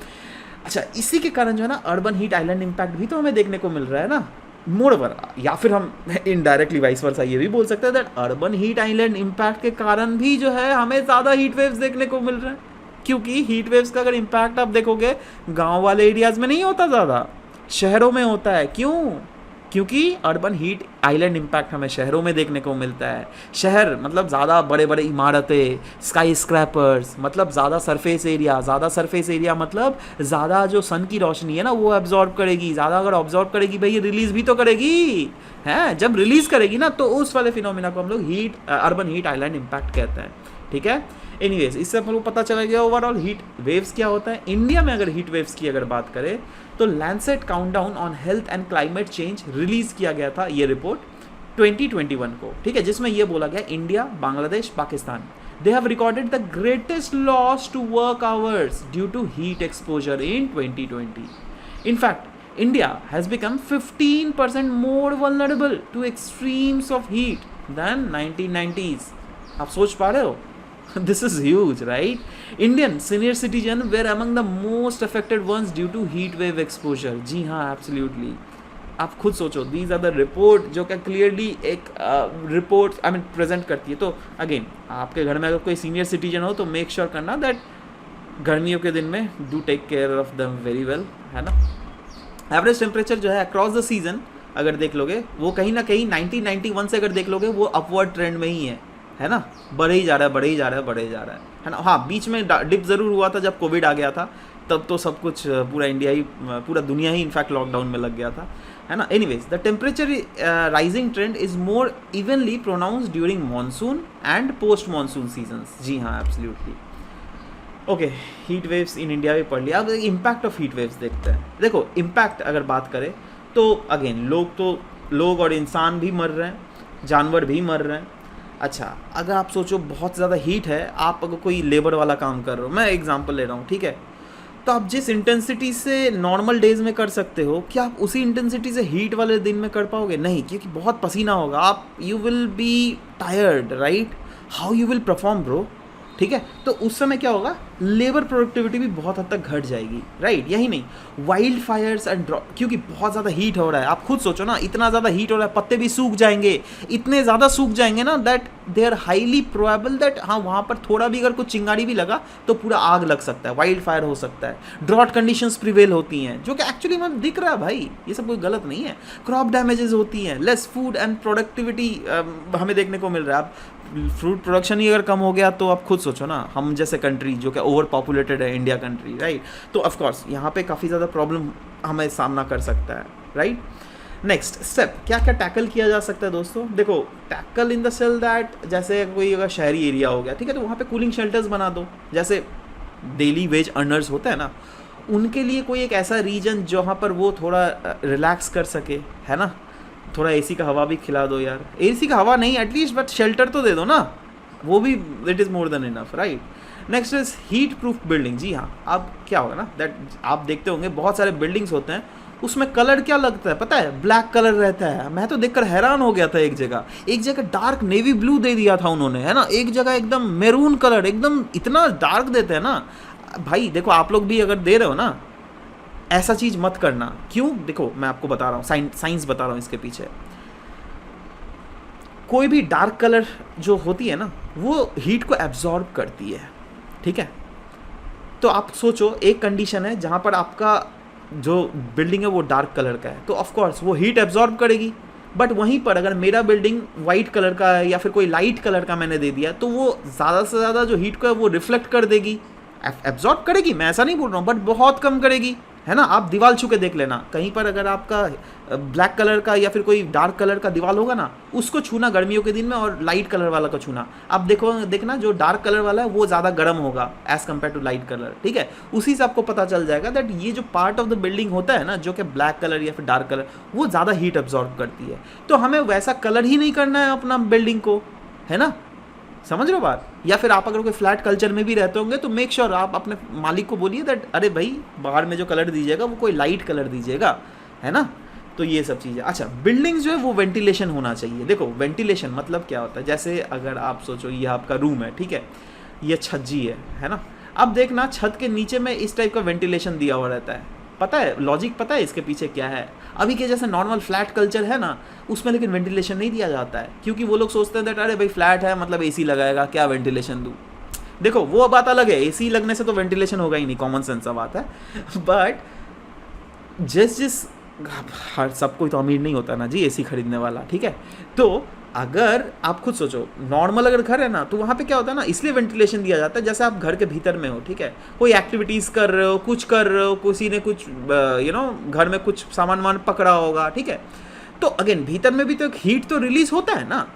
अच्छा इसी के कारण जो है ना अर्बन हीट आइलैंड इम्पैक्ट भी तो हमें देखने को मिल रहा है ना मोड़ पर, या फिर हम इनडायरेक्टली वाइस वर्सा ये भी बोल सकते हैं that urban heat island impact के कारण भी जो है हमें ज़्यादा हीट वेव्स देखने को मिल रहे हैं, क्योंकि हीट वेव्स का अगर इम्पैक्ट आप देखोगे गांव वाले एरियाज़ में नहीं होता, ज़्यादा शहरों में होता है। क्यों? क्योंकि अर्बन हीट आइलैंड इम्पैक्ट हमें शहरों में देखने को मिलता है। शहर मतलब ज़्यादा बड़े बड़े इमारतें, स्काई स्क्रैपर्स, मतलब ज़्यादा सरफेस एरिया मतलब ज़्यादा जो सन की रोशनी है ना वो एब्जॉर्ब करेगी, ज़्यादा अगर ऑब्जॉर्ब करेगी भाई ये रिलीज़ भी तो करेगी, है। जब रिलीज़ करेगी ना तो उस वाले फिनोमिना को हम लोग अर्बन हीट आइलैंड इम्पैक्ट कहते हैं, ठीक है। एनीवेज इससे हम लोग पता चला गया ओवरऑल हीट वेव्स क्या होता है। इंडिया में अगर हीट वेव्स की अगर बात करें तो Lancet countdown on health and climate change release किया गया था ये रिपोर्ट 2021 को, ठीक है, जिसमें ये बोला गया India, Bangladesh, Pakistan they have recorded the greatest loss to work hours due to heat exposure in 2020. In fact, India has become 15% more vulnerable to extremes of heat than 1990s. आप सोच पा रहे हो? This is huge, right? Indian senior citizen were among the most affected ones due to heat wave exposure. जी हाँ, absolutely. आप खुद सोचो, these are the report जो क्या clearly एक report present करती है। तो again आपके घर में अगर कोई senior citizen हो तो make sure करना that गर्मियों के दिन में do take care of them very well, है ना। Average temperature जो है across the season अगर देख लोगे वो कहीं ना कहीं 1991 से अगर देख लोगे वो अपवर्ड ट्रेंड में ही है ना, बढ़े ही जा रहा है ना। हाँ बीच में डिप ज़रूर हुआ था जब कोविड आ गया था, तब तो सब कुछ पूरा दुनिया ही इनफैक्ट लॉकडाउन में लग गया था, है ना। Anyways the temperature rising trend is more evenly pronounce during monsoon and post monsoon seasons. जी हाँ absolutely. Okay, heat waves in India भी पढ़ लिया। अब इम्पैक्ट ऑफ हीट वेव्स देखते हैं। देखो इम्पैक्ट अगर बात करें तो अगेन लोग और इंसान भी मर रहे हैं, जानवर भी मर रहे हैं। अच्छा अगर आप सोचो बहुत ज़्यादा हीट है, आप अगर कोई लेबर वाला काम कर रहे हो, मैं एग्जांपल ले रहा हूँ, ठीक है, तो आप जिस इंटेंसिटी से नॉर्मल डेज में कर सकते हो, क्या आप उसी इंटेंसिटी से हीट वाले दिन में कर पाओगे? नहीं, क्योंकि बहुत पसीना होगा, आप you will be tired, right? How you will perform bro? ठीक है, तो उस समय क्या होगा, लेबर प्रोडक्टिविटी भी बहुत हद तक घट जाएगी, राइट? यही नहीं, वाइल्ड फायर्स एंड क्योंकि बहुत ज़्यादा हीट हो रहा है, आप खुद सोचो ना, इतना ज़्यादा हीट हो रहा है, पत्ते भी सूख जाएंगे, इतने ज़्यादा सूख जाएंगे ना that they are highly probable that हाँ वहाँ पर थोड़ा भी अगर कुछ चिंगारी भी लगा तो पूरा आग लग सकता है, वाइल्ड फायर हो सकता है, ड्रॉट कंडीशंस प्रिवेल होती हैं, जो कि एक्चुअली में दिख रहा है भाई, ये सब कोई गलत नहीं है। क्रॉप डैमेजेस होती हैं, लेस फूड एंड प्रोडक्टिविटी हमें देखने को मिल रहा है। अब फ्रूट प्रोडक्शन ही अगर कम हो गया तो आप खुद सोचो ना, हम जैसे कंट्री जो कि ओवर पॉपुलेटेड है, इंडिया कंट्री, राइट? तो ऑफ कोर्स यहाँ पे काफ़ी ज़्यादा प्रॉब्लम हमें सामना कर सकता है, राइट? नेक्स्ट स्टेप क्या क्या टैकल किया जा सकता है दोस्तों? देखो, tackle in the cell that जैसे कोई अगर शहरी एरिया हो गया, ठीक है, तो वहाँ पे कूलिंग शेल्टर्स बना दो, जैसे डेली वेज अर्नर्स होते हैं ना, उनके लिए कोई एक ऐसा रीजन जहाँ पर वो थोड़ा रिलैक्स कर सके, है ना? थोड़ा एसी का हवा भी खिला दो यार, एसी का हवा नहीं एटलीस्ट बट शेल्टर तो दे दो ना, वो भी it is more than enough, right? Next is heat proof building. जी हाँ, अब क्या होगा ना दैट आप देखते होंगे बहुत सारे बिल्डिंग्स होते हैं, उसमें कलर क्या लगता है पता है? ब्लैक कलर रहता है। मैं तो देखकर हैरान हो गया था, एक जगह डार्क नेवी ब्लू दे दिया था उन्होंने, है ना, एक जगह एकदम मैरून कलर, एकदम इतना डार्क देते हैं ना भाई। देखो आप लोग भी अगर दे रहे हो ना, ऐसा चीज़ मत करना। क्यों? देखो मैं आपको बता रहा हूँ, साइंस बता रहा हूँ इसके पीछे। कोई भी डार्क कलर जो होती है ना, वो हीट को एब्जॉर्ब करती है, ठीक है? तो आप सोचो, एक कंडीशन है जहाँ पर आपका जो बिल्डिंग है वो डार्क कलर का है, तो ऑफ कोर्स वो हीट एब्जॉर्ब करेगी। बट वहीं पर अगर मेरा बिल्डिंग वाइट कलर का है या फिर कोई लाइट कलर का मैंने दे दिया, तो वो ज़्यादा से ज़्यादा जो हीट को है वो रिफ्लेक्ट कर देगी, एब्जॉर्ब करेगी, मैं ऐसा नहीं बोल रहा हूँ, बट बहुत कम करेगी, है ना? आप दीवार छू के देख लेना, कहीं पर अगर आपका ब्लैक कलर का या फिर कोई डार्क कलर का दीवार होगा ना, उसको छूना गर्मियों के दिन में, और लाइट कलर वाला को छूना, आप देखना जो डार्क कलर वाला है वो ज़्यादा गर्म होगा as compare to light colour, ठीक है? उसी से आपको पता चल जाएगा दैट ये जो पार्ट ऑफ द बिल्डिंग होता है ना, जो कि ब्लैक कलर या फिर डार्क कलर, वो ज़्यादा हीट एब्जॉर्ब करती है। तो हमें वैसा कलर ही नहीं करना है अपना बिल्डिंग को, है ना? समझ रहे हो बात? या फिर आप अगर कोई फ्लैट कल्चर में भी रहते होंगे तो मेक श्योर आप अपने मालिक को बोलिए दैट अरे भाई बाहर में जो कलर दीजिएगा वो कोई लाइट कलर दीजिएगा, है ना? तो ये सब चीज़ें। अच्छा, बिल्डिंग्स जो है वो वेंटिलेशन होना चाहिए। देखो वेंटिलेशन मतलब क्या होता है, जैसे अगर आप सोचो ये आपका रूम है, ठीक है, ये छज्जी है ना? अब देखना छत के नीचे में इस टाइप का वेंटिलेशन दिया हुआ रहता है, पता है लॉजिक पता है इसके पीछे क्या है? अभी के जैसे नॉर्मल फ्लैट कल्चर है ना, उसमें लेकिन वेंटिलेशन नहीं दिया जाता है, क्योंकि वो लोग सोचते हैं दैट अरे भाई फ्लैट है मतलब एसी लगाएगा, क्या वेंटिलेशन दूँ? देखो वो बात अलग है, एसी लगने से तो वेंटिलेशन होगा ही नहीं, कॉमन सेंस बात है। बट जिस हर सब कोई तो अमीर नहीं होता ना जी एसी खरीदने वाला, ठीक है? तो अगर आप खुद सोचो, नॉर्मल अगर घर है ना, तो वहाँ पे क्या होता है ना, इसलिए वेंटिलेशन दिया जाता है, जैसे आप घर के भीतर में हो, ठीक है, कोई एक्टिविटीज़ कर रहे हो, कुछ कर रहे हो, किसी ने कुछ घर में कुछ सामान वामान पकड़ा होगा, ठीक है, तो अगेन भीतर में भी तो एक हीट तो रिलीज होता है ना।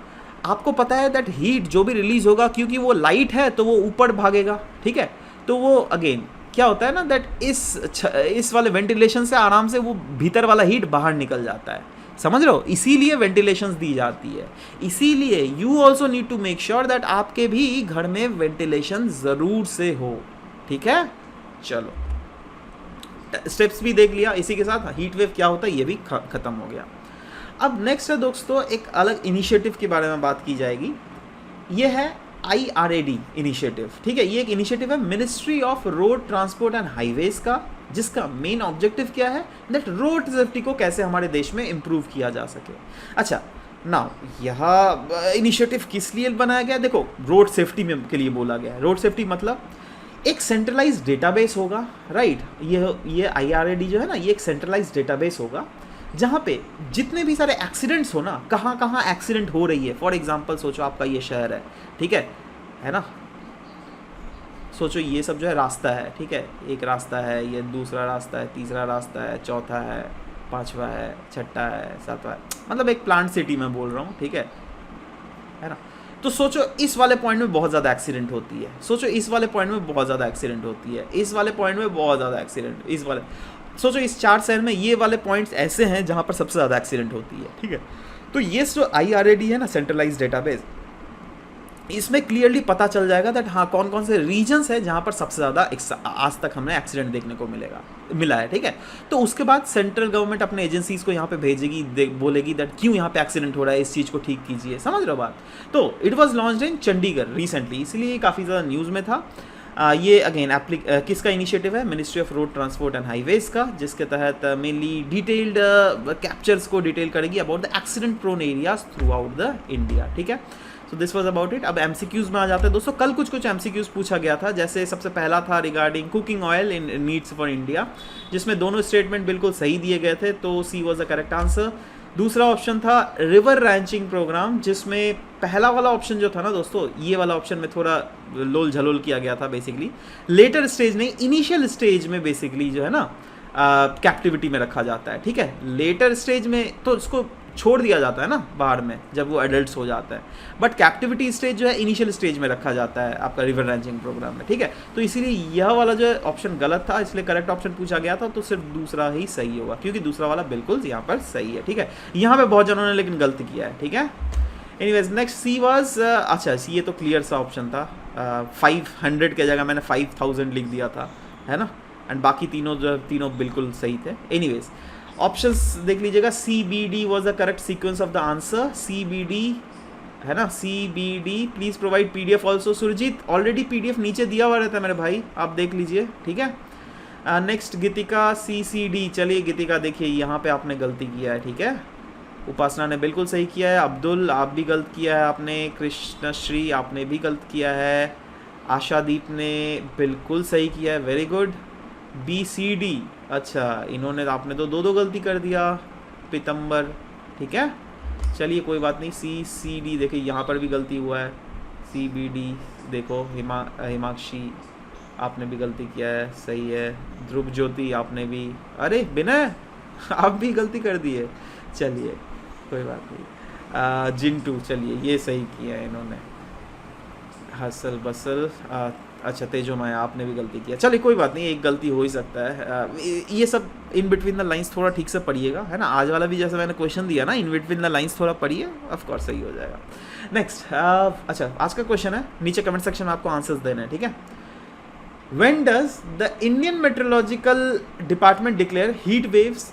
आपको पता है दैट हीट जो भी रिलीज होगा, क्योंकि वो लाइट है तो वो ऊपर भागेगा, ठीक है, तो वो अगेन क्या होता है ना दैट इस वाले वेंटिलेशन से आराम से वो भीतर वाला हीट बाहर निकल जाता है, समझ रहे हो? इसीलिए वेंटिलेशन दी जाती है। इसीलिए you also need to make sure that आपके भी घर में वेंटिलेशन ज़रूर से हो, ठीक है? चलो स्टेप्स भी देख लिया, इसी के साथ हीट वेव क्या होता है ये भी खत्म हो गया। अब नेक्स्ट है दोस्तों, एक अलग इनिशिएटिव के बारे में बात की जाएगी, ये है IRAD इनिशिएटिव, ठीक है? ये एक इनिशिएटिव है ministry of road transport and highways का, जिसका मेन ऑब्जेक्टिव क्या है दैट रोड सेफ्टी को कैसे हमारे देश में इम्प्रूव किया जा सके। अच्छा नाउ यह इनिशिएटिव किस लिए बनाया गया? देखो रोड सेफ्टी में के लिए बोला गया है। रोड सेफ्टी मतलब एक सेंट्रलाइज्ड डेटाबेस होगा, राइट? ये IRAD जो है ना, ये एक सेंट्रलाइज्ड डेटाबेस होगा जहाँ पे जितने भी सारे एक्सीडेंट्स हो ना, कहाँ कहाँ एक्सीडेंट हो रही है। फॉर एग्जांपल सोचो आपका ये शहर है, ठीक है ना? सोचो ये सब जो है रास्ता है, ठीक है, एक रास्ता है, ये दूसरा रास्ता है, तीसरा रास्ता है, चौथा है, पांचवा है, छठा है, सातवां है, मतलब एक प्लांट सिटी में बोल रहा हूँ, ठीक है ना? तो सोचो इस वाले पॉइंट में बहुत ज़्यादा एक्सीडेंट होती है, सोचो इस वाले पॉइंट में बहुत ज़्यादा एक्सीडेंट होती है, इस वाले पॉइंट में बहुत ज़्यादा एक्सीडेंट, इस वाले, सोचो इस 4 शहर में ये वाले पॉइंट्स ऐसे हैं जहाँ पर सबसे ज़्यादा एक्सीडेंट होती है, ठीक है? तो ये जो IRAD है ना, सेंट्रलाइज्ड डेटाबेस, इसमें क्लियरली पता चल जाएगा दैट हाँ कौन कौन से रीजन्स है जहाँ पर सबसे ज़्यादा आज तक हमें एक्सीडेंट देखने को मिला है, ठीक है। तो उसके बाद सेंट्रल गवर्नमेंट अपने एजेंसीज़ को यहाँ पे भेजेगी, बोलेगी दैट क्यों यहाँ पे एक्सीडेंट हो रहा है, इस चीज़ को ठीक कीजिए, समझ रहे हो बात। तो it was launched in Chandigarh recently, इसलिए काफ़ी ज़्यादा न्यूज़ में था। ये अगेन किसका इनिशिएटिव है, ministry of road transport and highways का, जिसके तहत मेनली डिटेल्ड कैप्चर्स को डिटेल करेगी about the accident prone areas throughout the India, ठीक है। So this was about it. अब एमसीक्यूज में आ जाते हैं दोस्तों। कल कुछ एमसीक्यूज पूछा गया था, जैसे सबसे पहला था regarding cooking oil in needs for India, जिसमें दोनों स्टेटमेंट बिल्कुल सही दिए गए थे, तो सी वॉज द करेक्ट आंसर। दूसरा ऑप्शन था रिवर रैंचिंग प्रोग्राम, जिसमें पहला वाला ऑप्शन जो था ना दोस्तों, ये वाला ऑप्शन में थोड़ा लोल झलोल किया गया था बेसिकली। लेटर स्टेज नहीं, इनिशियल स्टेज में बेसिकली जो है ना कैप्टिविटी में रखा जाता है, ठीक है। लेटर स्टेज में तो इसको छोड़ दिया जाता है ना बाहर में जब वो एडल्ट्स हो जाता है, बट कैप्टिविटी स्टेज जो है इनिशियल स्टेज में रखा जाता है आपका रिवर रैंचिंग प्रोग्राम में, ठीक है। तो इसीलिए यह वाला जो ऑप्शन गलत था, इसलिए करेक्ट ऑप्शन पूछा गया था, तो सिर्फ दूसरा ही सही होगा, क्योंकि दूसरा वाला बिल्कुल यहाँ पर सही है, ठीक है। यहाँ पे बहुत जनों ने लेकिन गलत किया है, ठीक है। एनीवेज नेक्स्ट सी वाज, अच्छा ये तो क्लियर सा ऑप्शन था, 500 के जगह मैंने 5000 लिख दिया था, है ना, एंड बाकी तीनों बिल्कुल सही थे। एनीवेज ऑप्शंस देख लीजिएगा, CBD was the correct sequence of the answer, CBD है ना, CBD please provide PDF also. Surjeet already PDF नीचे दिया हुआ रहता है मेरे भाई, आप देख लीजिए, ठीक है। नेक्स्ट गीतिका CCD, चलिए गीतिका देखिए यहाँ पे आपने गलती किया है, ठीक है। उपासना ने बिल्कुल सही किया है, अब्दुल आप भी गलत किया है आपने, कृष्णश्री आपने भी गलत किया है, आशादीप ने बिल्कुल सही किया है, वेरी गुड। BCD, अच्छा इन्होंने आपने तो दो गलती कर दिया, पीतम्बर, ठीक है, चलिए कोई बात नहीं। CCD देखिए यहाँ पर भी गलती हुआ है, CBD देखो, हिमाक्षी आपने भी गलती किया है, सही है। ध्रुव ज्योति आपने भी, अरे विनय आप भी गलती कर दी है, चलिए कोई बात नहीं। जिंटू, चलिए ये सही किया है इन्होंने। हसल बसल, अच्छा तेजोमय आपने भी गलती किया, चलिए कोई बात नहीं, एक गलती हो ही सकता है। ये सब इन बिटवीन द लाइंस थोड़ा ठीक से पढ़िएगा, है ना। आज वाला भी जैसे मैंने क्वेश्चन दिया ना, इन बिटवीन द लाइंस थोड़ा पढ़िए, ऑफ कोर्स सही हो जाएगा। नेक्स्ट, अच्छा आज का क्वेश्चन है, नीचे कमेंट सेक्शन में आपको आंसर्स देना है, ठीक है। When does the Indian meteorological department declare heat waves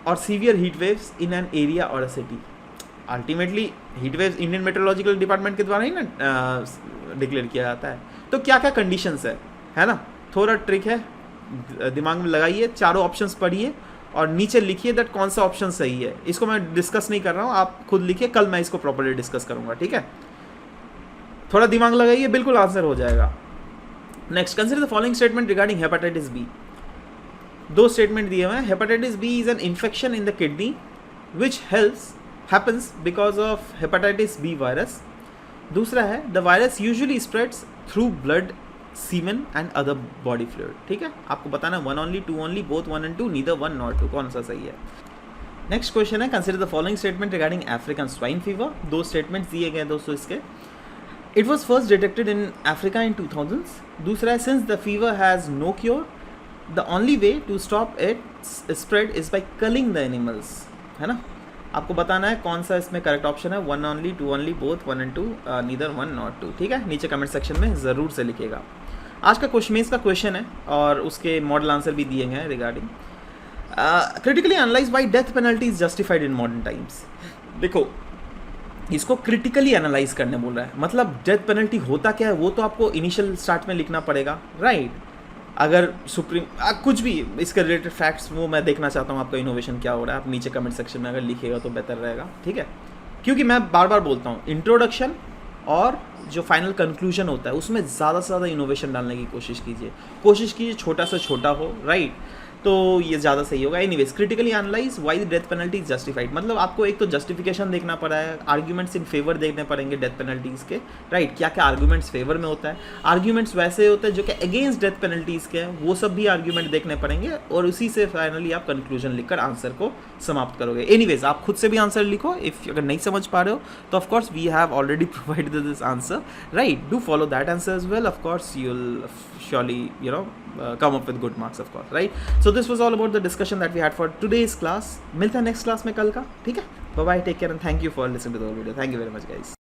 और severe heat waves in an area और a city? Ultimately heat waves Indian meteorological department के द्वारा ही ना डिक्लेयर किया जाता है। तो क्या क्या कंडीशंस है ना, थोड़ा ट्रिक है, दिमाग में लगाइए, चारों ऑप्शंस पढ़िए और नीचे लिखिए दैट कौन सा ऑप्शन सही है। इसको मैं डिस्कस नहीं कर रहा हूँ, आप खुद लिखिए, कल मैं इसको प्रॉपर्ली डिस्कस करूँगा, ठीक है। थोड़ा दिमाग लगाइए, बिल्कुल आंसर हो जाएगा। Next, consider the following statement regarding hepatitis B. दो स्टेटमेंट दिए हुए हैं। Hepatitis B is an infection in the kidney which happens because of hepatitis B virus. दूसरा है the virus usually spreads through blood, semen and other body fluid, ठीक है। आपको बताना 1 only, 2 only, both 1 and 2, neither 1 nor 2, कौन सा सही है। नेक्स्ट क्वेश्चन है, consider the following statement regarding African swine fever. दो स्टेटमेंट्स दिए गए दोस्तों इसके। It was first detected in Africa in 2000s। दूसरा है since the fever has no cure, the only way to stop it spread is by culling the animals, है ना। आपको बताना है कौन सा इसमें करेक्ट ऑप्शन है, 1 only, 2 only, both 1 and 2, neither 1 nor 2, ठीक है। नीचे कमेंट सेक्शन में ज़रूर से लिखिएगा। आज का क्वेश्चन का क्वेश्चन है और उसके मॉडल आंसर भी दिए गए हैं regarding critically analyse why death penalty is justified in modern times. देखो इसको क्रिटिकली एनालाइज करने बोल रहा है, मतलब डेथ पेनल्टी होता क्या है वो तो आपको इनिशियल स्टार्ट में लिखना पड़ेगा, राइट। अगर सुप्रीम कुछ भी इसके रिलेटेड फैक्ट्स वो मैं देखना चाहता हूँ, आपका इनोवेशन क्या हो रहा है, आप नीचे कमेंट सेक्शन में अगर लिखिएगा तो बेहतर रहेगा, ठीक है। क्योंकि मैं बार बार बोलता हूँ, इंट्रोडक्शन और जो फाइनल कंक्लूजन होता है उसमें ज़्यादा से ज़्यादा इनोवेशन डालने की कोशिश कीजिए, छोटा से छोटा हो, राइट, तो ये ज़्यादा सही होगा। Anyways, critically analyse why the death penalty is justified, मतलब आपको एक तो जस्टिफिकेशन देखना पड़ा है, आर्ग्यूमेंट्स इन फेवर देखने पड़ेंगे डेथ पेनल्टीज़ के, राइट। क्या क्या आर्ग्यूमेंट्स फेवर में होता है, आर्ग्यूमेंट्स वैसे होते हैं जो कि अगेंस्ट डेथ पेनल्टीज़ के हैं, वो सब भी आर्ग्यूमेंट देखने पड़ेंगे और उसी से फाइनली आप कंक्लूजन लिखकर आंसर को समाप्त करोगे। एनीवेज, आप खुद से भी आंसर लिखो, इफ़ अगर नहीं समझ पा रहे हो तो of course we have already provided this answer, right. Do follow that answer as well, of course you will surely come up with good marks, of course, right? So this was all about the discussion that we had for today's class. मिलते हैं next class में कल का, ठीक है। Bye bye, take care and thank you for listening to the whole video. Thank you very much guys.